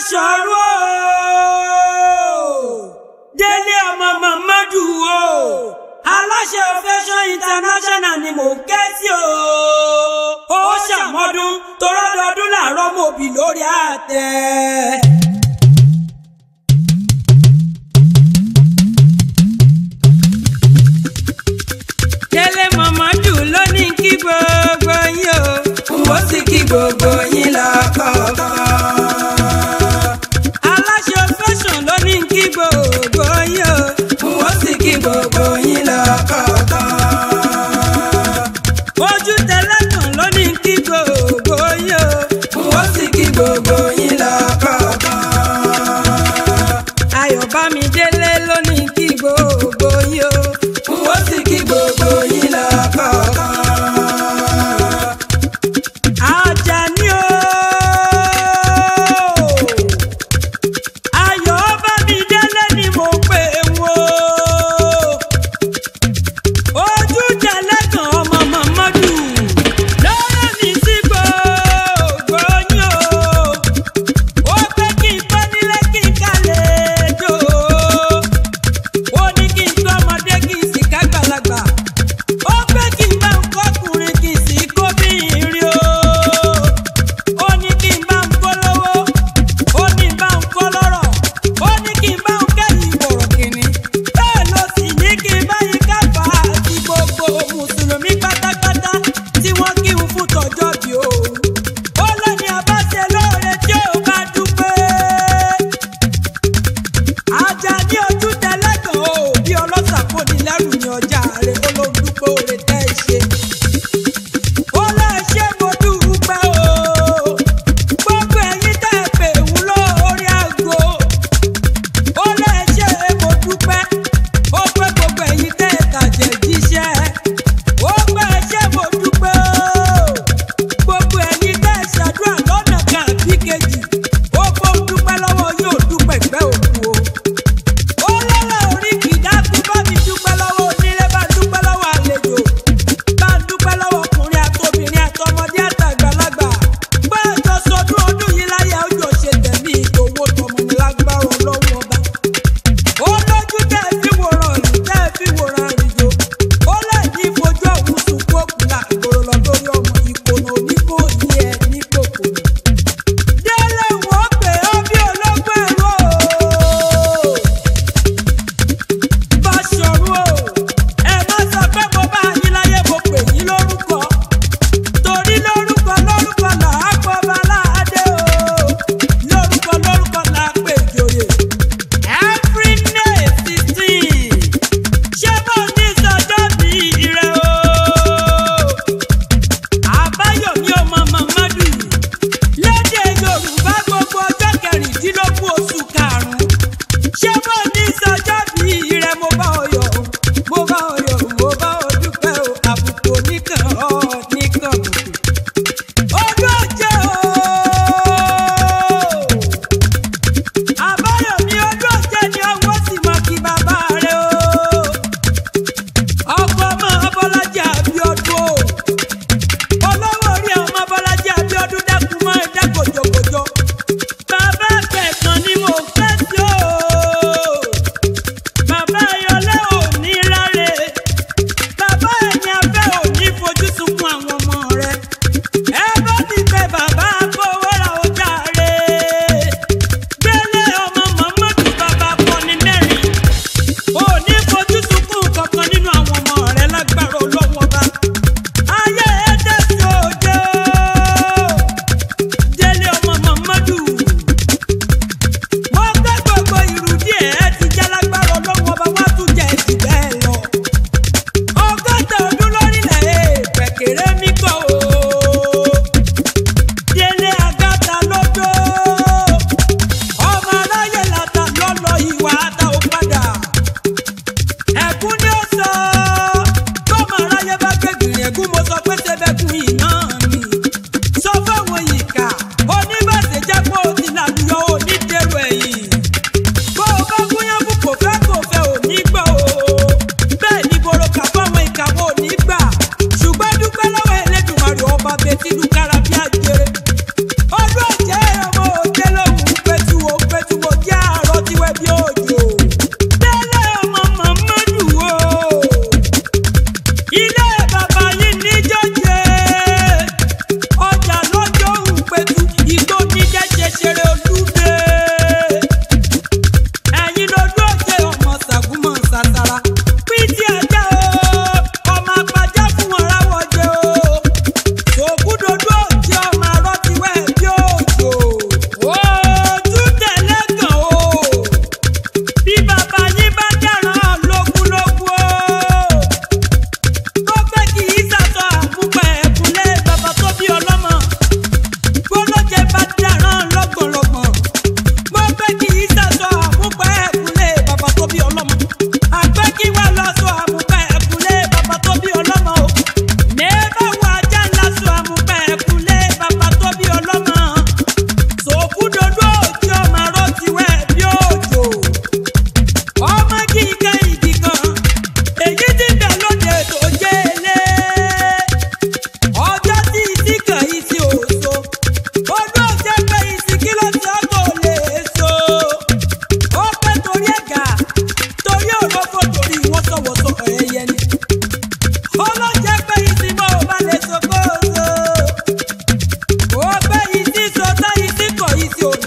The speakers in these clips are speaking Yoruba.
Basọ̀rọ̀ Délé ọmọ Mamadu o aláṣẹ Ovation International ni mò ń ké sí o. Ó ṣàmọ́dún torọ́dọọdún làárọ̀ mòbí lórí àtẹ. Délé Mamadu ló ní kí gbogbo yín o. N ó sì kí gbogbo yín lọ́kọ̀ọ̀kan. Aláṣẹ Ovation ló ní kí gbogbo yín o. N ó sì kí gbogbo yín lọ́kọ̀ọ̀kan. Ojú tẹlẹ́tàn ló ní kí gbogbo yín o. N ó sì kí gbogbo yín lọ́kọ̀ọ̀kan. Ayọ̀bámidélé ló ní kí gbogbo yín o. N ó sì kí gbogbo yín lọ́kọ̀ọ̀kan. Àjàní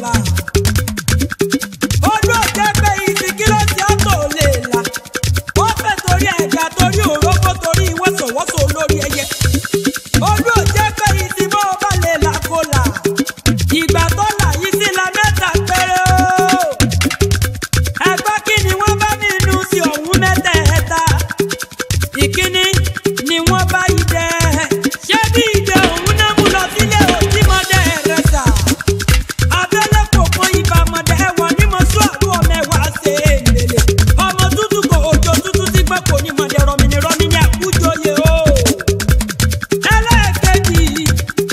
là. Olú òjẹ́ pé ìsìnkí ló ti ọ̀tọ̀ ò lè là. Ó fẹ́ torí ẹ̀dá torí òrókó torí wọ́sọ̀wọ́sọ̀ olórí ẹyẹ. Olú òjẹ́ pé ìsìnkí bá lè là kó là. Ìgbà tó là yìí sí la mẹ́ta péré o. Ẹgbẹ́ kí ni wọ́n bá nínú sí ọ̀hún mẹ́tẹ̀ẹ̀ta. Ìkíní ni wọ́n bá idẹ. Ṣé bí idẹ òun náà mú lọ sílé òtí mọ́dẹ rẹ̀ sà? Abẹ́lẹ́ kò kan ibà mọ̀dẹ ẹ̀wọ̀n ní mo sún àrùn ọmọ ẹ̀wà ṣe é lélẹ̀. Ọmọ tútù kò òjò tútù tí gbẹ́ kò ní mọ̀dẹ rọmi ní àkújọyè o. Ẹlẹ́ẹ̀kejì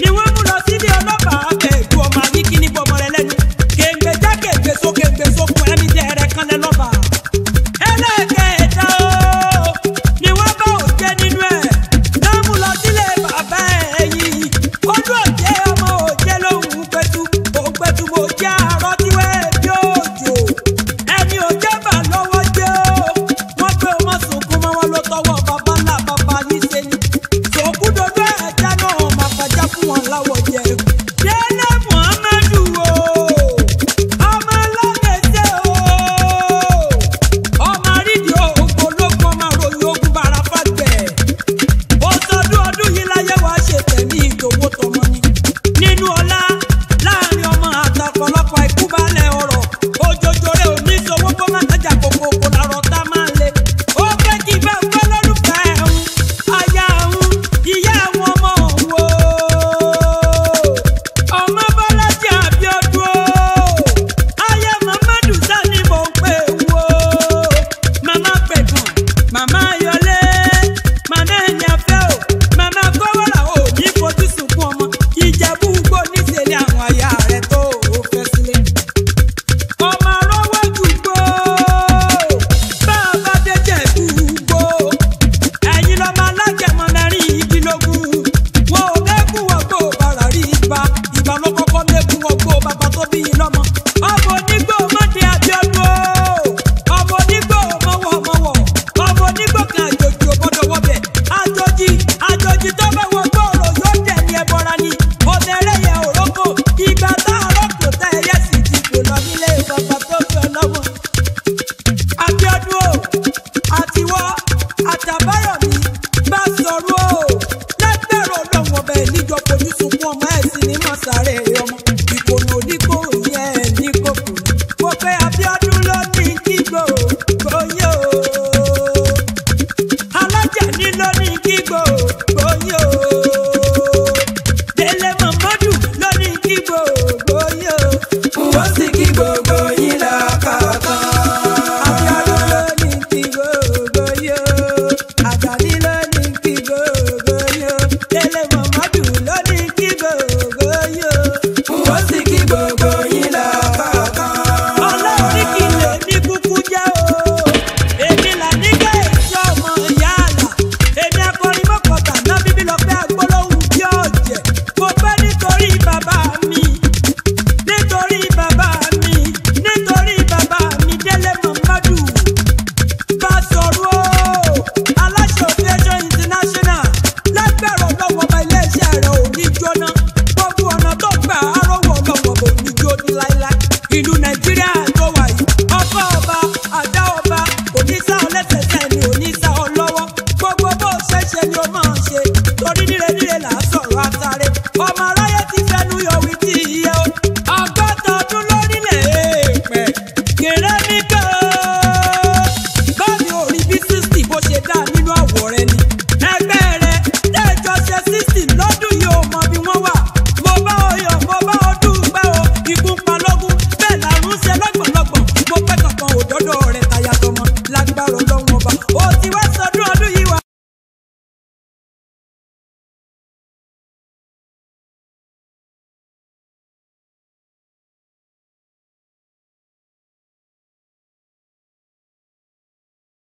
ni wọ́n mú lọ sílé ọlọ́pàá kẹ̀dù ọmọ àríkí ní bọ́mọ rẹ̀ lẹ́nu. Kèǹgbè já kèǹgbè sókun ẹ̀mí jẹ́ rẹ̀ kan lẹ́ lọ́ba. Ẹlẹ́ẹ̀kẹta o ni wọ́n bá òjẹ́ nínú ẹ̀. Náà mú lọ sílé bàbá ẹ̀yìn. Olú òjẹ́ ọmọ òjẹ́ lóhùn pẹ̀tù. Òpẹ̀tù mo jẹ́ àárọ̀ tí wẹ́ẹ̀ bí òjò. Ẹni òjẹ́ bà lọ́wọ́ jẹ́ o. Wọ́n pé o mọ̀ sunkún mọ́ wọn ló tọwọ́ bàbá ńlá bàbá yín ṣe ni. Sòkúdodo ẹ̀já náà máa fàjà fún wọn láwọ̀ jẹ. Délé Muhammadu o. Ọmọ alágbèsè o. Ọmọ àrídìí ògbó lógún ọmọ àròyìn ogun bàrà fàgbẹ̀. Ọdún yìí láyé wa ṣe tẹ̀mí ìdòwò tọmọ ni. Nínú ọlá láàrin ọmọ àtàkọ́lọ́pọ̀ ikú balẹ̀ ọ̀rọ̀. Òjòjòrè òní sowó kó má dájà kókó kó lárọ̀ tá máa lé. Ó fẹ́ kí bá ń pẹ́ lólùfẹ́ ẹ̀hún. Aya ẹ̀hún, ìyá ẹ̀hún ọmọ òun o. Ọmọ Bọ́lájí Abíọ́dún o. Aya Muhammadu Sani mò ń pè wò. Màmá Pẹ̀gàn, màmá Ayọ̀lé, màmá Ẹ̀yàfẹ́ o. Màmá Kọ́wọ́là ò ní fojú sunkún ọmọ. Ìjẹ̀bú gbó níṣẹ́lẹ̀ àwọn aya rẹ̀ tó o fẹ́ sílé. Ọmọ arọ́wọ́ dùgbò. Bá a bá dé Jẹ̀bú gbó. Ẹ̀yin lọ́mọ alágẹmọ mẹ́rin ìdílógún. Wọn ò mẹ́kún wọ́gbó bàrà rí ibà. Ìbà ló kọ́kọ́ mẹ́kún wọ́gbó bàbá tó bí yín lọ́mọ. Ọmọ onígbò mọ́dé Abíọ́dún o. Ọmọ onígbò mọ́wọ́. Ọmọ onígbò kan àjòjì ò gbọ́dọ̀ wọ́bẹ̀. Àjòjì tó bá wọ gbòòrò yóò dẹ̀ ní ẹbọra ni. Obìnrin yẹn ò rókò. Ìgbà tá a rọ́pò tá ẹyẹ sì ti kò lọ nílé bàbá tó fi ọlọ́mọ. Abíọ́dún o, àtiwọ́, àtàbáyọ̀mí bá sọ̀rọ̀ o. Lẹ́gbẹ̀rún ọlọ́run ọbẹ̀ níjọ fojú sunkún ọmọ ẹ̀ sí ní mọ̀sáré ọmọ. Ìkònà oníkó